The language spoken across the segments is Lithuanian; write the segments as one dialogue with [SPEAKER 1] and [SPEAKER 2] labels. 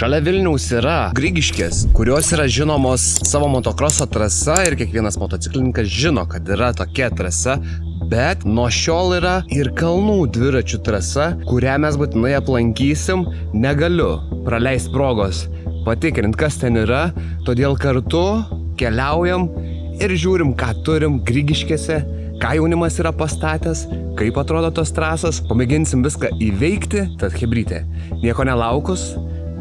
[SPEAKER 1] Šalia Vilniaus yra Grigiškės, kurios yra žinomos savo motokroso trasa ir kiekvienas motociklininkas žino, kad yra tokia trasa, bet nuo šiol yra ir kalnų dviračių trasa, kurią mes būtinai aplankysim. Negaliu praleisti progos patikrinti, kas ten yra, todėl kartu keliaujam ir žiūrim, ką turim Grigiškėse, ką jaunimas yra pastatęs, kaip atrodo tos trasos, pamėginsim viską įveikti, tad chebrytė, nieko nelaukus,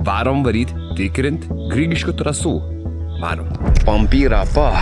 [SPEAKER 1] varom varyt tikrint Grigiškių trasų. Varom. Pampyra pa.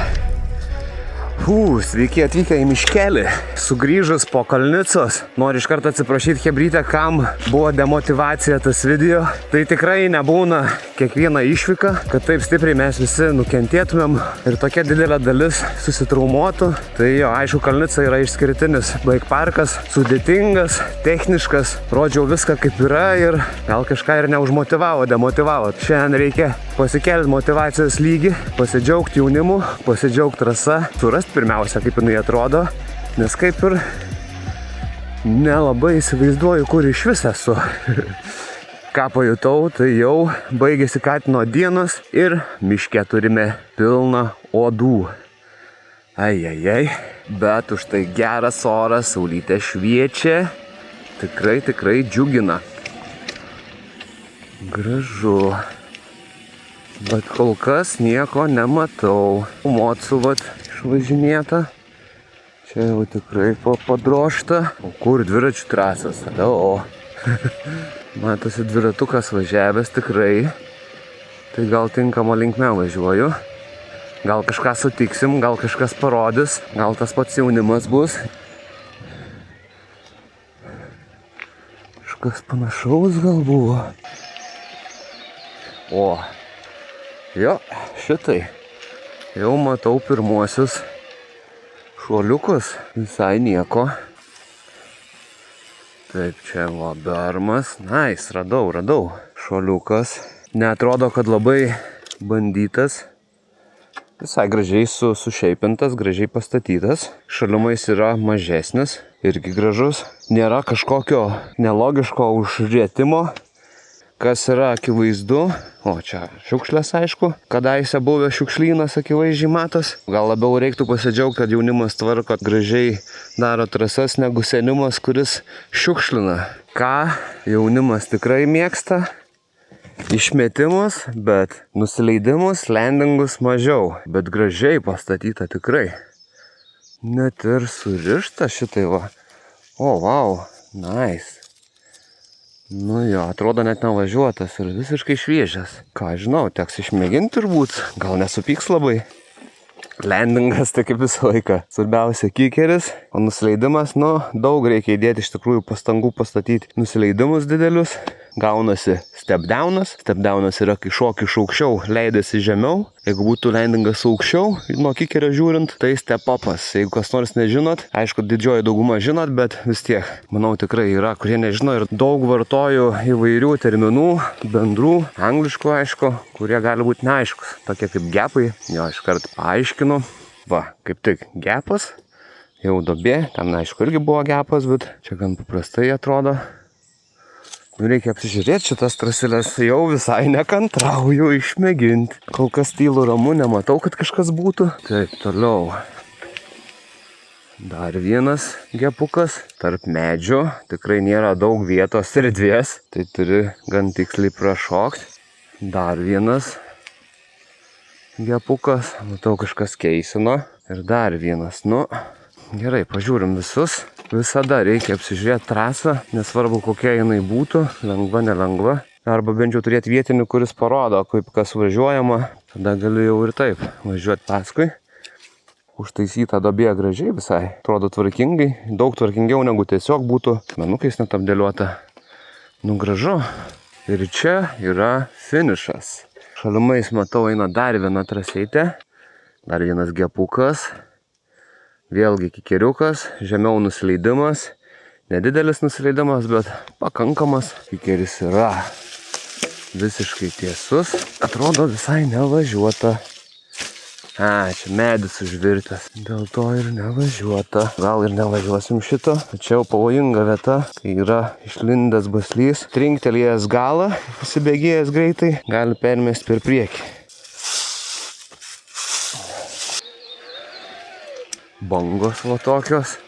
[SPEAKER 1] Sveiki atvykę į miškelį. Sugrįžus po Kalnicos, noriu iš karto atsiprašyti chebrytę, kam buvo demotyvacija tas video. Tai tikrai nebūna kiekviena išvyka, kad taip stipriai mes visi nukentėtumėm ir tokia didelė dalis susitraumuotų. Tai jo, aišku, Kalnica yra išskirtinis bike parkas, sudėtingas, techniškas. Rodžiau viską kaip yra ir gal kažką ir neužmotyvavo, demotyvavo. Šiandien reikia pasikelti motyvacijos lygį, pasidžiaugti jaunimu, pasidžiaugti trasa, surasti pirmiausia, kaip jinai atrodo, nes kaip ir nelabai įsivaizduoju, kur iš vis esu. Ką pajutau, tai jau baigėsi Katino dienos ir miške turime pilną odų. Ai, bet už tai geras oras, saulytė šviečia, tikrai džiugina. Gražu. Bet kol kas nieko nematau. Mocų vat išvažinėta. Čia jau tikrai padrošta. O kur dviračių trasas? O. Matosi dviratukas važiavęs tikrai. Tai gal tinkamo linkme važiuoju. Gal kažką sutiksim, gal kažkas parodys. Gal tas pats jaunimas bus. Kažkas panašaus gal buvo. O. Jo, šitai. Jau matau pirmuosius šuoliukus. Visai nieko. Taip, čia va bermas. Nice, radau. Šuoliukas. Neatrodo, kad labai bandytas. Visai gražiai sušeipintas, gražiai pastatytas. Šalimais yra mažesnis. Irgi gražus. Nėra kažkokio nelogiško užrietimo. Kas yra akivaizdu, o čia šiukšlės aišku, kadaise buvęs šiukšlynas akivaizdžiai matos. Gal labiau reiktų pasidžiaugti, kad jaunimas tvarko gražiai daro trasas negu senimas, kuris šiukšlina. Ką jaunimas tikrai mėgsta? Išmetimus, bet nusileidimus, landingus mažiau, bet gražiai pastatyta tikrai. Net ir surišta šitai va. O, wow, nice. Nu jo, atrodo net nevažiuotas ir visiškai šviežias. Ką žinau, teks išmėginti turbūt, gal nesupyks labai. Landingas tai kaip visą laiką. Svarbiausia kikeris, o nusileidimas, daug reikia įdėti iš tikrųjų pastangų pastatyti nusileidimus didelius. Gaunasi step downas. Step downas yra, kai šoki iš aukščiau, leidėsi žemiau. Jeigu būtų landingas aukščiau, nuo kikerio žiūrint, tai step upas. Jeigu kas nors nežinot, aišku, didžioji dauguma žinot, bet vis tiek, manau, tikrai yra, kurie nežino ir daug vartoju įvairių terminų, bendrų, angliškų, aišku, kurie gali būti neaiškus. Tokie kaip gepai, jo iškart paaiškinu. Va, kaip tik gepas, jau duobė, ten aišku irgi buvo gepas, bet čia gan paprastai atrodo. Reikia apsižiūrėti šitas trasilės, jau visai nekantrauju išmėginti. Kol kas tylu ramu, nematau, kad kažkas būtų. Taip, toliau. Dar vienas gepukas tarp medžių. Tikrai nėra daug vietos ir erdvės, tai turi gan tiksliai prašokti. Dar vienas gepukas. Matau, kažkas keisino. Ir dar vienas. Gerai, pažiūrim visus. Visada reikia apsižiūrėti trasą, nesvarbu kokia jinai būtų, lengva, nelengva. Arba bent jau turėti vietinį, kuris parodo, kaip kas važiuojama. Tada galiu jau ir taip važiuoti paskui. Užtaisyta duobė gražiai visai. Atrodo tvarkingai, daug tvarkingiau negu tiesiog būtų menukais net apdėliota. Gražu. Ir čia yra finišas. Šalimais matau eina dar viena traseitė. Dar vienas gepukas. Vėlgi kikeriukas, žemiau nusileidimas, nedidelis nusileidimas, bet pakankamas. Kikeris yra visiškai tiesus, atrodo visai nevažiuota. Čia medis užvirtas. Dėl to ir nevažiuota. Gal ir nevažiuosim šito. Tačiau pavojinga vieta, kai yra išlindęs baslys. Trinktelėjęs galą, įsibėgėjęs greitai, gali permesti per priekį. Bangos va tokios.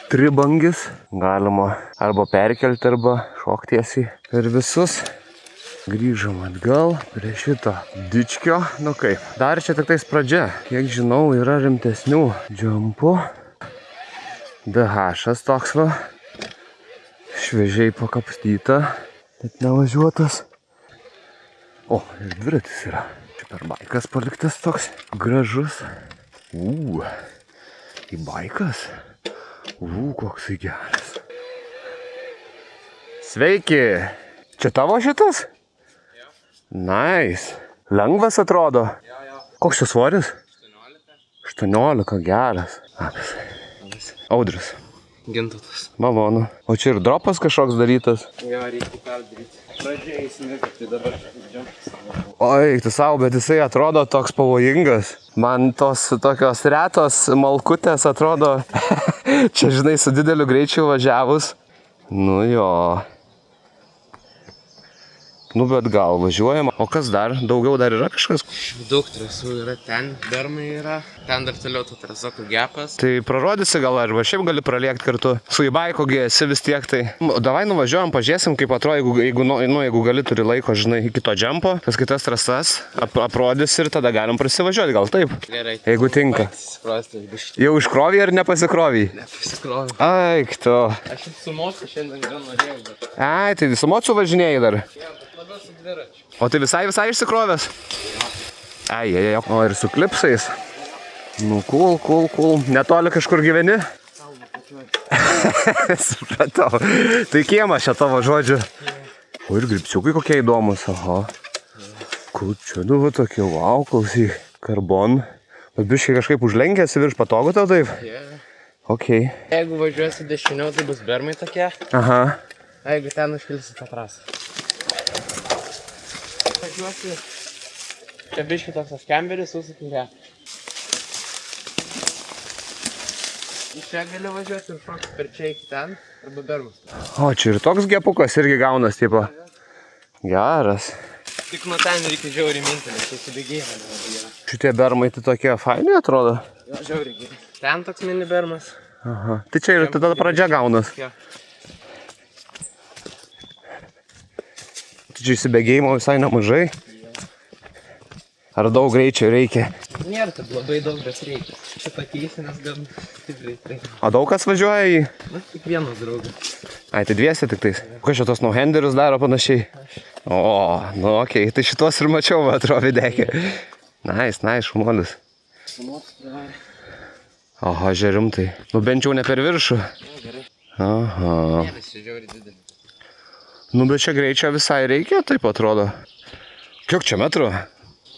[SPEAKER 1] Tribangis. Galima arba perkelti, arba šoktiesiai per visus. Grįžom atgal prie šito dičkio. Nu kaip. Dar čia tik tais pradžia. Kiek žinau, yra rimtesnių džampų. DH toks va. Šviežiai pakapstyta. Bet nevažiuotas. O, ir dviratis yra. Čia per baikas paliktas toks. Gražus. Į baikas. Koksai geras. Sveiki. Čia tavo šitas? Nice. Lengvas atrodo. Koks čia svoris? 18, geras. Audrius.
[SPEAKER 2] Gintautas.
[SPEAKER 1] Malonu. O čia ir dropas kažkoks darytas?
[SPEAKER 2] Jo, reikia perdaryti. Pradžiai įsimėgti, tai dabar džiampas.
[SPEAKER 1] Oi, tu savo, bet jisai atrodo toks pavojingas. Man tos tokios retos malkutės atrodo, čia žinai, su dideliu greičiu važiavus. Nu jo. Nu bet gal važiuojama. O kas dar? Daugiau dar yra kažkas?
[SPEAKER 2] Daug trasų yra ten, bermai yra. Ten dar toliau tų trasokų gepas.
[SPEAKER 1] Tai prarodysi gal, arba šiaip gali pralėkti kartu. Su įbaiko esi vis tiek tai. Davai nuvažiuojam, pažiūrėsim, kaip atrodo, jeigu gali turi laiko, žinai, iki to džempo. Tas kitas trasas aprodys ir tada galim prasivažiuoti, gal taip?
[SPEAKER 2] Gerai.
[SPEAKER 1] Jeigu tinka. Jau iškrovį ar nepasikrovį?
[SPEAKER 2] Nepasikrovį.
[SPEAKER 1] Aik tu.
[SPEAKER 2] Aš su mocu šiandien gal norėjau, bet...
[SPEAKER 1] Ai, tai su mocu važinėjai dar.
[SPEAKER 2] Labiau su dviračiu.
[SPEAKER 1] O tai visai išsikrovęs? Ai. O ir su klipsais? Nu, cool. Netoli kažkur gyveni? Supratau. Tai kiemas čia tavo žodžiu. O ir gripsiukai kokie įdomus. Aha. Kur čia du va tokie, wow, klausyk. Karbon. Bet biškai kažkaip užlenkėsi virš, patogu tau taip? Ok.
[SPEAKER 2] Jeigu važiuosi dešiniau, tai bus bermai tokie.
[SPEAKER 1] Aha.
[SPEAKER 2] A jeigu ten užpilsi tą trasą. Važiuosi. Čia biškai toks kemberis, užsakingė. Iš čia gali važiuoti ir šokti per čia iki ten, arba bermus.
[SPEAKER 1] O, čia ir toks gepukas irgi gaunas, tipo. Geras.
[SPEAKER 2] Tik nuo ten reikia žiauriai minti, nes įsibėgėjimai yra.
[SPEAKER 1] Šitie bermai tai tokie faini atrodo.
[SPEAKER 2] Jo, žiauriai gerai. Ten toks mini bermas.
[SPEAKER 1] Aha. Tai čia ir tada pradžia gaunas.
[SPEAKER 2] Jo.
[SPEAKER 1] Tai čia įsibėgėjimo visai nemažai. Ar daug greičio reikia?
[SPEAKER 2] Nėra taip labai daug, bet reikia. Čia pakeisi, nes gan stipriai reikia.
[SPEAKER 1] O daug kas važiuoja į...
[SPEAKER 2] Na, tik vienas draugas.
[SPEAKER 1] Ai, tai dviesi tik tais. Kas čia tos no-handerius daro panašiai? O, nu okei, tai šitos ir mačiau, atrodo, videkė. Nice, šumolis.
[SPEAKER 2] Sumotus privarė.
[SPEAKER 1] Aha, žiūrimtai. Nu bent jau ne per viršų.
[SPEAKER 2] Jo, gerai.
[SPEAKER 1] Aha.
[SPEAKER 2] Nes čia žiauriai didelį.
[SPEAKER 1] Nu bet čia greičio visai reikia, taip atrodo. Kiek čia metrų?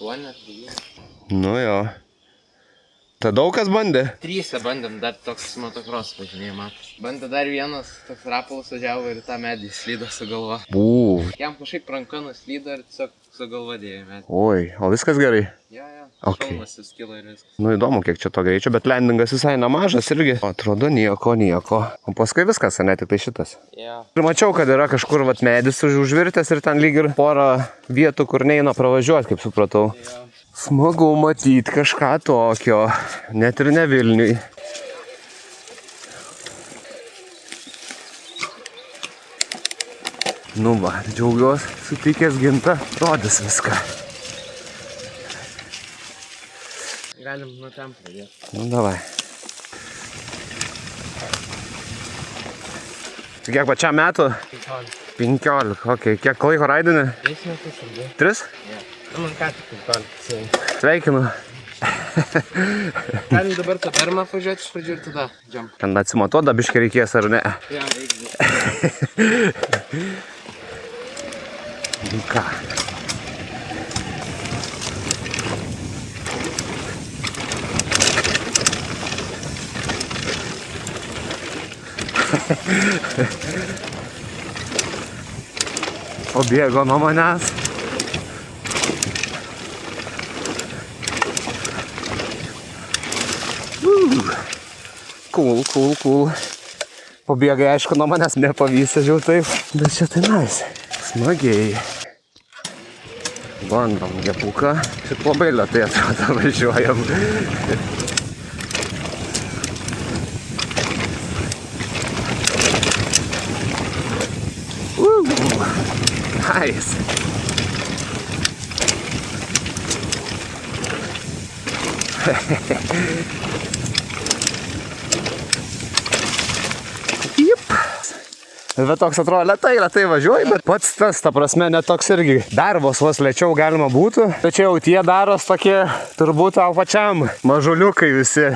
[SPEAKER 2] 8, 3.
[SPEAKER 1] Nu jo. Tai daug kas bandė?
[SPEAKER 2] 3 bandėm, dar toks motocross važinėjai matas. Bandė dar vienas, toks rapalas važiavo ir tą medį slydo su galva. Jam kažkaip ranka nuslydo ir tiesiog su galva dėjo medį.
[SPEAKER 1] Oi, o viskas gerai?
[SPEAKER 2] Jo.
[SPEAKER 1] Okay.
[SPEAKER 2] Šalmas suskilo ir viskas.
[SPEAKER 1] Nu įdomu, kiek čia to greičio, bet landingas visai nemažas irgi. Atrodo nieko. O paskui viskas, ne tik tai šitas.
[SPEAKER 2] Jo.
[SPEAKER 1] Ir mačiau, kad yra kažkur vat medis užvirtęs ir ten lyg ir porą vietų, kur neina pravažiuoti, kaip supratau.
[SPEAKER 2] Jo.
[SPEAKER 1] Smagu matyti kažką tokio, net ir ne Vilniui. Nu va, džiaugiuosi, sutikęs Gintą, rodys viską.
[SPEAKER 2] Galim nuo ten pradėti.
[SPEAKER 1] Nu davai. Kiek pačiam metų? 15, okei. Kiek laiko raidini?
[SPEAKER 2] 3 metus ar 2.
[SPEAKER 1] 3?
[SPEAKER 2] Jo. Nu, man ką tik 15.
[SPEAKER 1] Sveikinu.
[SPEAKER 2] Galim dabar tą bermą važiuoti iš pradžių ir tada jump.
[SPEAKER 1] Ten atsimatuot biškį reikės, ar ne?
[SPEAKER 2] Jo, reikia.
[SPEAKER 1] Nu ką? O bėgo nuo manęs. Cool. Pabėgai, aišku, nuo manęs nepavysiu taip, bet čia tai nice. Smagiai. Bandom gepuką. Šit labai lėtai atrodo važiuojam. Nice. Bet toks atrodo lėtai važiuoji, bet pats tas, ta prasme, net toks irgi darbos vos lėčiau galima būtų. Tačiau tie daros tokie, turbūt tau pačiam mažuliukai visi.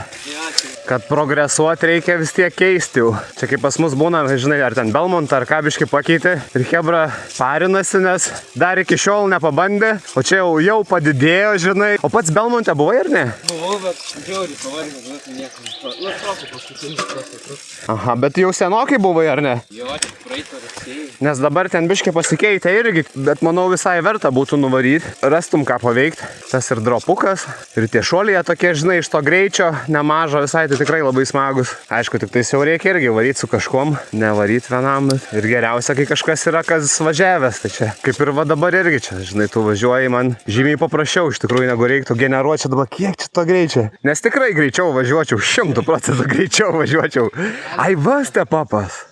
[SPEAKER 1] Kad progresuoti reikia vis tiek keisti jau. Čia kaip pas mus būna, žinai, ar ten Belmont, ar ką biškį pakeitė. Ir Hebra parinasi, nes dar iki šiol nepabandė. O čia jau padidėjo, žinai. O pats Belmonte buvai, ar ne?
[SPEAKER 2] Buvau, bet žiauriai pavargęs, bet nieko. Nu, trokų paskutinis.
[SPEAKER 1] Aha, bet jau senokai buvai, ar ne?
[SPEAKER 2] Jo, tik praeitą rugsėjį.
[SPEAKER 1] Nes dabar ten biškį pasikeitė irgi, bet manau visai verta būtų nuvaryti. Rastum ką paveikti. Tas ir dropukas. Ir tie šuoliai tokie, žinai, iš to greičio nemažo visai. Tai tikrai labai smagus. Aišku, tik tai jau reikia irgi varyti su kažkuom, nevaryti vienam. Ir geriausia, kai kažkas yra, kas važiavęs. Tai čia kaip ir va dabar irgi čia, žinai, tu važiuoji man žymiai paprasčiau, iš tikrųjų, negu reiktų generuoti čia dabar, kiek čia to greičio. Nes tikrai greičiau važiuočiau, 100% greičiau važiuočiau. Ai, vas te papas.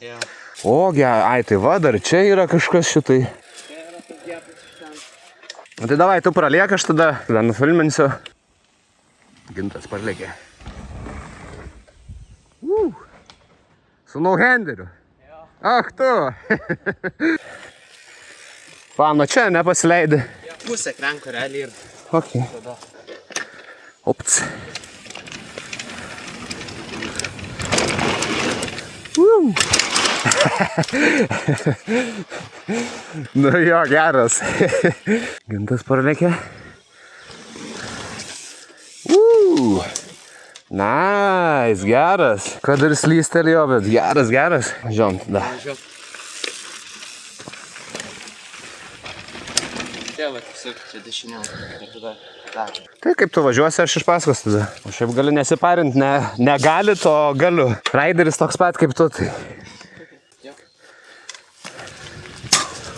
[SPEAKER 1] O, ai, tai va, dar čia yra kažkas šitai. Tai davai, tu praliek, aš tada nufilminsiu. Gintas parlėkė. Su no-handeriu? Ach tu! Pano čia nepasileidai.
[SPEAKER 2] Pusę krenko realiai ir...
[SPEAKER 1] Ok. Opts. Nu jo, geras. Gintas parlėkė. Nice, geras. Kad ir slystelėjo, bet geras. Žiūrėjom tada.
[SPEAKER 2] Čia va, tiesiog čia dešiniau.
[SPEAKER 1] Tai kaip tu važiuosi, aš iš paskos tada. O šiaip gali nesiparint, negali, to galiu. Raideris toks pat kaip tu, tai.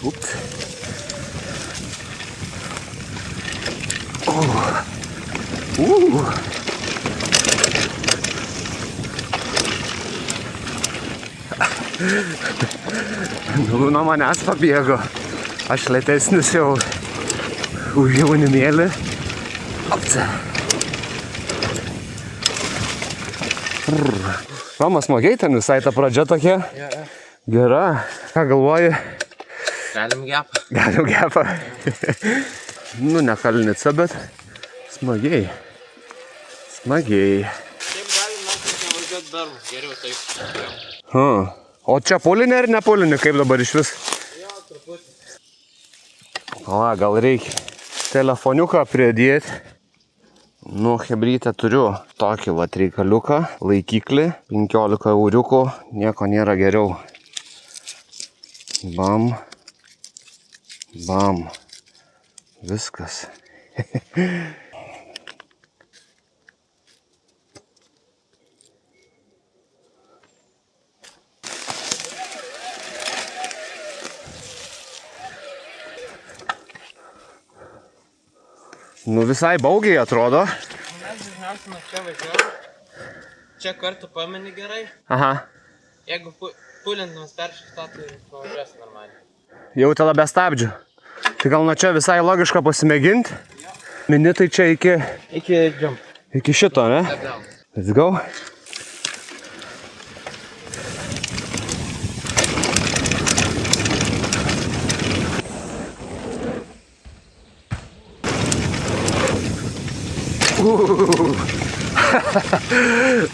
[SPEAKER 1] Ups. Nu, nuo manęs pabėgo. Aš lėtesnis jau už jaunimėlį. Opca. Mama, smagiai ten visai ta pradžia tokia. Gera. Ką galvoji?
[SPEAKER 2] Galim gepą.
[SPEAKER 1] Galim gepą. Nu, ne Kalnica, bet smagiai. Smagiai.
[SPEAKER 2] Taip galim mes nevažiuoti dar, geriau taip.
[SPEAKER 1] O čia pulinė ar ne pulinė, kaip dabar iš vis?
[SPEAKER 2] Jo, truputį.
[SPEAKER 1] O, gal reikia telefoniuką pridėti. Nu, hebrytę turiu tokį va reikaliuką, laikiklį, 15 euriukų, nieko nėra geriau. Bam. Bam. Viskas. Nu visai baugiai atrodo.
[SPEAKER 2] Mes dažniausiai nuo čia važiuojam. Čia kartu pameni gerai.
[SPEAKER 1] Aha.
[SPEAKER 2] Jeigu pulintumas peršistą, tai pavažiuos normaliai.
[SPEAKER 1] Jau tada be stabdžių. Tai gal nuo čia visai logiška pasimėginti. Mini tai čia iki
[SPEAKER 2] jump.
[SPEAKER 1] Iki šito, ne? Let's go.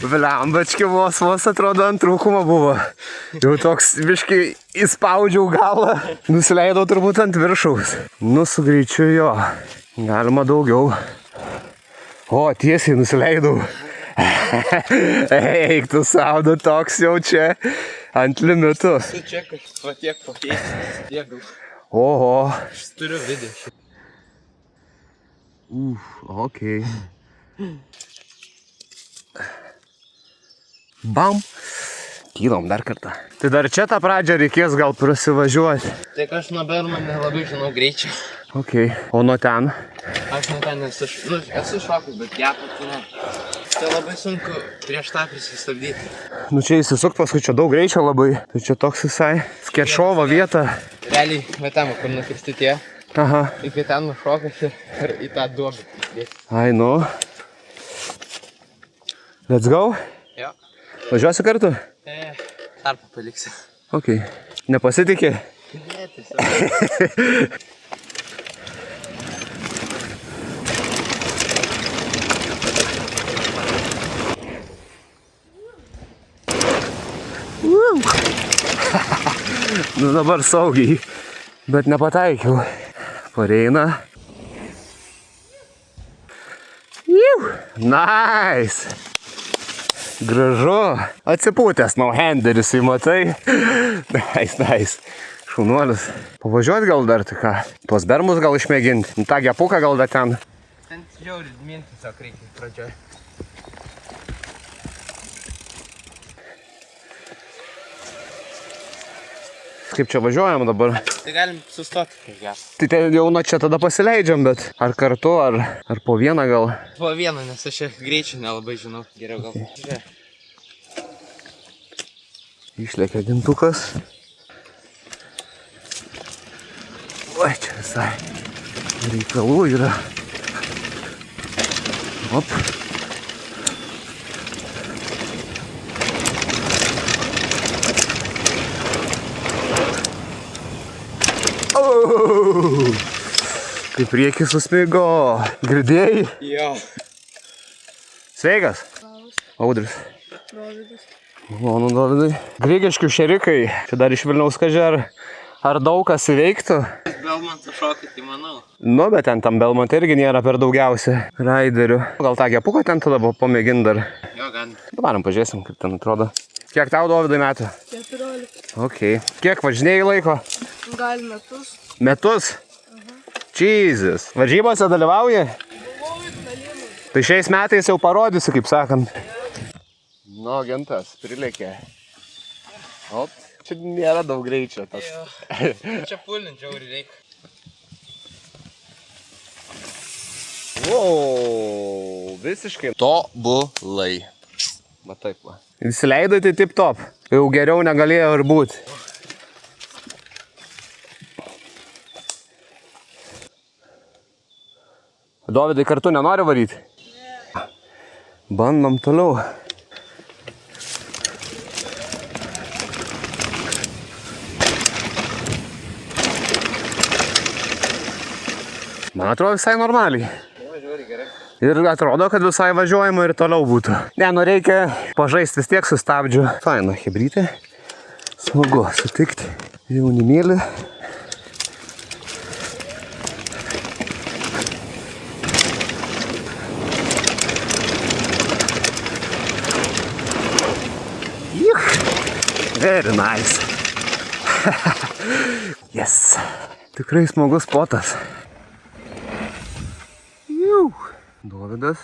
[SPEAKER 1] Blembački vos atrodo ant trūkumo buvo. Jau toks biškai įspaudžiau galą. Nusileidau turbūt ant viršaus. Nu, su greičiu jo. Galima daugiau. O, tiesiai nusileidau. Eik, tu saudo toks jau čia ant limitų.
[SPEAKER 2] Tu čia kažko tiek pakeisti.
[SPEAKER 1] Oho.
[SPEAKER 2] Aš turiu video.
[SPEAKER 1] Okei. Bam. Kylom dar kartą. Tai dar čia tą pradžią reikės gal prasivažiuoti.
[SPEAKER 2] Tai aš nuo Berman nelabai žinau greičio.
[SPEAKER 1] Ok. O nuo ten?
[SPEAKER 2] Aš nuo ten esu šokus, bet gepą tai ne. Tai labai sunku prieš tą prisistabdyti.
[SPEAKER 1] Nu čia įsisuk, paskui čia daug greičio labai. Tai čia toks visai skečovo vieta.
[SPEAKER 2] Realiai, metam, kur nukirsti tie.
[SPEAKER 1] Aha.
[SPEAKER 2] Iki ten nušokas ir į tą duobę.
[SPEAKER 1] Ai, nu. Let's go.
[SPEAKER 2] Jo.
[SPEAKER 1] Važiuosi kartu?
[SPEAKER 2] Tarpą paliksi.
[SPEAKER 1] Ok. Nepasitikė?
[SPEAKER 2] Ne, tiesiog.
[SPEAKER 1] Nu dabar saugiai, bet nepataikiau. Pareina. Nice. Gražu. Atsipūtęs no-handeris, matai. Nice. Šaunuolis. Pavažiuot gal dar, tai ką? Tuos bermus gal išmėginti. Ta gepuką gal dar ten.
[SPEAKER 2] Ten žiauri minti tiesiog reikia pradžioj.
[SPEAKER 1] Kaip čia važiuojam dabar?
[SPEAKER 2] Tai galim sustoti kažkas.
[SPEAKER 1] Tai jau nuo čia tada pasileidžiam, bet ar kartu, ar po vieną gal?
[SPEAKER 2] Po vieną, nes aš čia greičių nelabai žinau. Geriau gal. Žiūrėk.
[SPEAKER 1] Išlėkia gintukas. Oi, čia visai reikalų yra. Op. Kaip priekį susmigo. Girdėjai?
[SPEAKER 2] Jo.
[SPEAKER 1] Sveikas. Audris.
[SPEAKER 3] Dovydas.
[SPEAKER 1] Mano Dovydai. Grigiškių šerikai. Čia dar iš Vilniaus kaži, ar daug kas įveiktų?
[SPEAKER 2] Belmontų šokį, tai manau.
[SPEAKER 1] Nu, bet ten tam Belmonte irgi nėra per daugiausia raiderių. Gal tą gepuką ten tada pamėgint dar.
[SPEAKER 2] Jo, gan.
[SPEAKER 1] Dabaram pažiūrėsim, kaip ten atrodo. Kiek tau, Dovydai, metų?
[SPEAKER 3] 14.
[SPEAKER 1] Ok. Kiek važinėjai laiko?
[SPEAKER 3] Gal metus.
[SPEAKER 1] Metus? Jesus. Varžybose dalyvauji?
[SPEAKER 3] Buvau Ignalinos.
[SPEAKER 1] Tai šiais metais jau parodysiu, kaip sakant. Nu, agentas, prilėkė. Op, čia nėra daug greičio tas.
[SPEAKER 2] Jo. Čia pulint žiauri reikia.
[SPEAKER 1] Wow, visiškai tobulai. Va taip va. Įsileidai tai tip top. Jau geriau negalėjo ir būti. Dovydai, kartu nenori varyti? Ne. Bandom toliau. Man atrodo visai normaliai.
[SPEAKER 2] Žiauri gerai.
[SPEAKER 1] Ir atrodo, kad visai važiuojama ir toliau būtų. Ne, nu reikia pažaisti vis tiek sustabdžiu. Faina hebrytė. Smagu sutikti jaunimėlį. Very nice. Yes. Tikrai smagus spotas. Dovydas.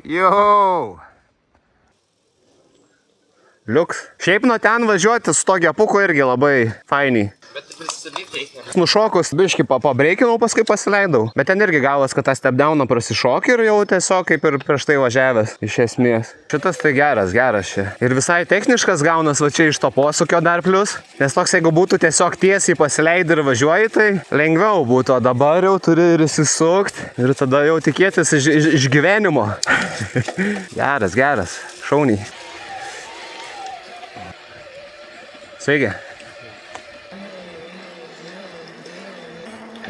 [SPEAKER 1] Jau. Liuks. Šiaip nuo ten važiuoti su to gepuku irgi labai fainiai.
[SPEAKER 2] Bet prisistabdyti reikia.
[SPEAKER 1] Nušokus biškį pabreikinau, paskui pasileidau. Bet ten irgi gavas, kad tą stepdowną prasišokį ir jau tiesiog kaip ir prieš tai važiavęs iš esmės. Šitas tai geras čia. Ir visai techniškas gaunas va čia iš to posūkio dar plius. Nes toks, jeigu būtų tiesiog tiesiai pasileidi ir važiuoji, tai lengviau būtų. O dabar jau turi ir įsisukti. Ir tada jau tikėtis iš gyvenimo. Geras. Šauniai. Sveiki.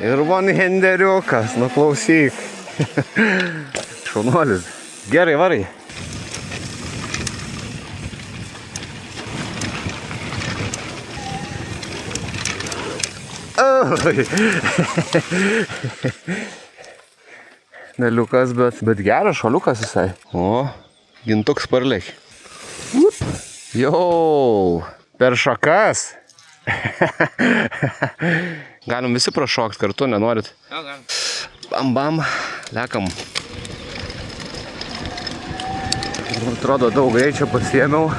[SPEAKER 1] Ir one-handeriukas, nu klausyk. Šaunuolis. Gerai, varai. Neliukas, bet geras šuoliukas visai. O, gintuks parlėk. Jau, per šakas. Galim visi prašokt kartu, nenorit?
[SPEAKER 2] Jo, galim.
[SPEAKER 1] Bam, lekam. Atrodo, daug greičio pasiėmiau.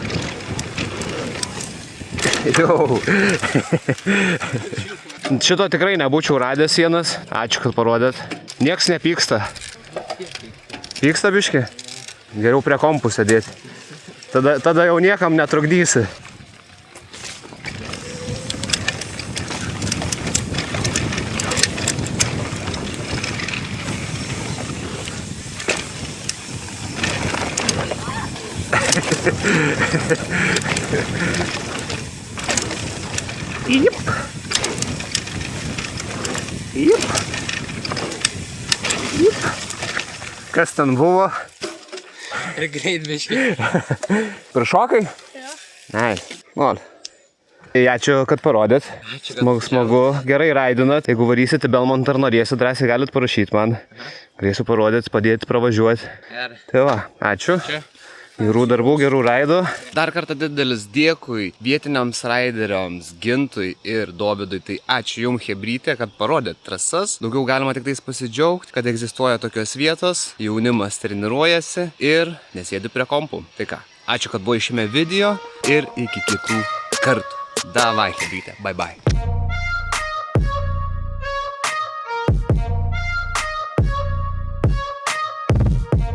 [SPEAKER 1] Jau. Šito tikrai nebūčiau radęs sienas. Ačiū, kad parodėt. Nieks nepyksta. Pyksta biški? Geriau prie kompų sėdėti. Tada jau niekam netrukdysi. Jip. Jip. Jip. Kas ten buvo?
[SPEAKER 2] Ir greit biški.
[SPEAKER 1] Prišokai?
[SPEAKER 3] Jo.
[SPEAKER 1] Nice. Nol. Ačiū, kad parodėt.
[SPEAKER 2] Ačiū, kad
[SPEAKER 1] Smagu. Gerai raidinat. Jeigu varysit į Belmontą ar norėsit, drąsiai galit parašyti man. Galėsiu parodyt, padėti pravažiuoti.
[SPEAKER 2] Gerai.
[SPEAKER 1] Tai va, ačiū.
[SPEAKER 2] Čia.
[SPEAKER 1] Gerų darbų, gerų raidų.
[SPEAKER 2] Dar kartą didelis dėkui vietiniams raideriams, Gintui ir Dovydui. Tai ačiū jums, chebrytė, kad parodėt trasas. Daugiau galima tik tais pasidžiaugti, kad egzistuoja tokios vietos, jaunimas treniruojasi ir nesėdi prie kompų. Tai ką, ačiū, kad buvo šiame video ir iki kitų kartų. Davai, chebrytė. Bye bye.